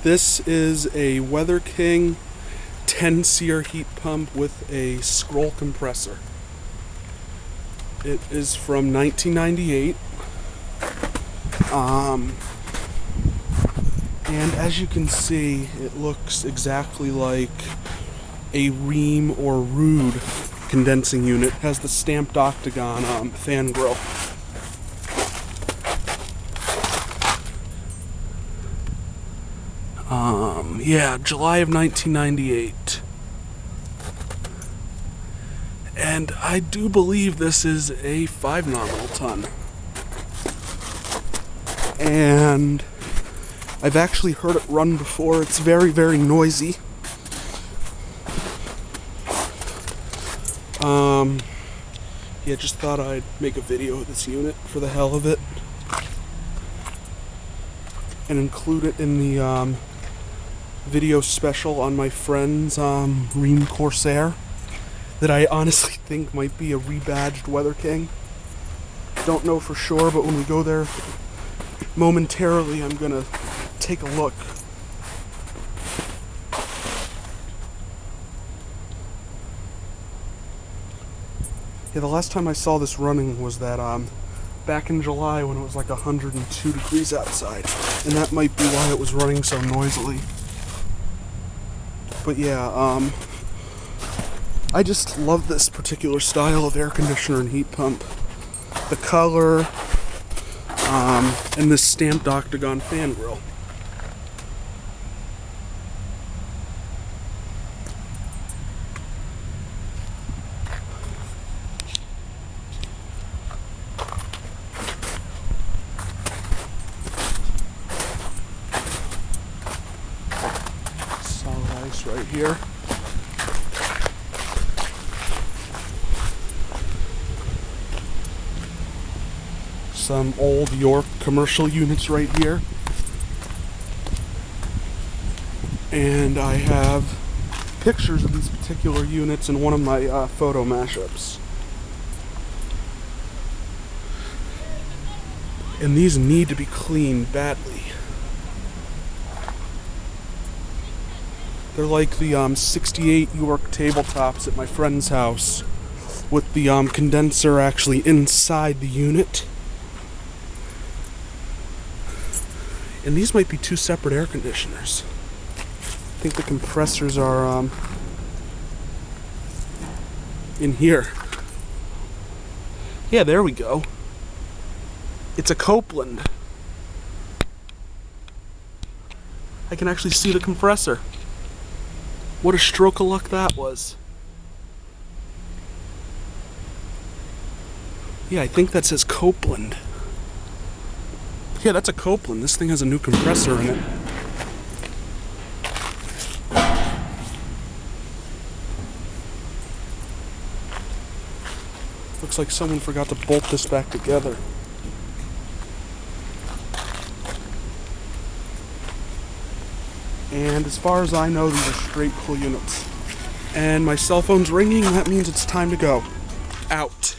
This is a WeatherKing 10 SEER heat pump with a Scroll compressor. It is from 1998. And as you can see, it looks exactly like a Rheem or Rude condensing unit. It has the stamped octagon fan grill. Yeah, July of 1998. And I do believe this is a 5 nominal ton. And I've actually heard it run before. It's very, very noisy. Yeah, just thought I'd make a video of this unit for the hell of it. And include it in the video special on my friend's Rheem Corsair that I honestly think might be a rebadged WeatherKing. Don't know for sure, but when we go there momentarily, I'm gonna take a look. Yeah, the last time I saw this running was that back in July when it was like 102 degrees outside, and that might be why it was running so noisily. But yeah, I just love this particular style of air conditioner and heat pump. The color, and this stamped octagon fan grill. Solid ice right here. Some old York commercial units right here. And I have pictures of these particular units in one of my photo mashups. And these need to be cleaned badly. They're like the 68 York tabletops at my friend's house, with the condenser actually inside the unit. And these might be two separate air conditioners. I think the compressors are in here. Yeah, there we go. It's a Copeland. I can actually see the compressor. What a stroke of luck that was. Yeah, I think that says Copeland. Yeah, that's a Copeland. This thing has a new compressor in it. Looks like someone forgot to bolt this back together. And as far as I know, these are straight pull units. And my cell phone's ringing, that means it's time to go. Out.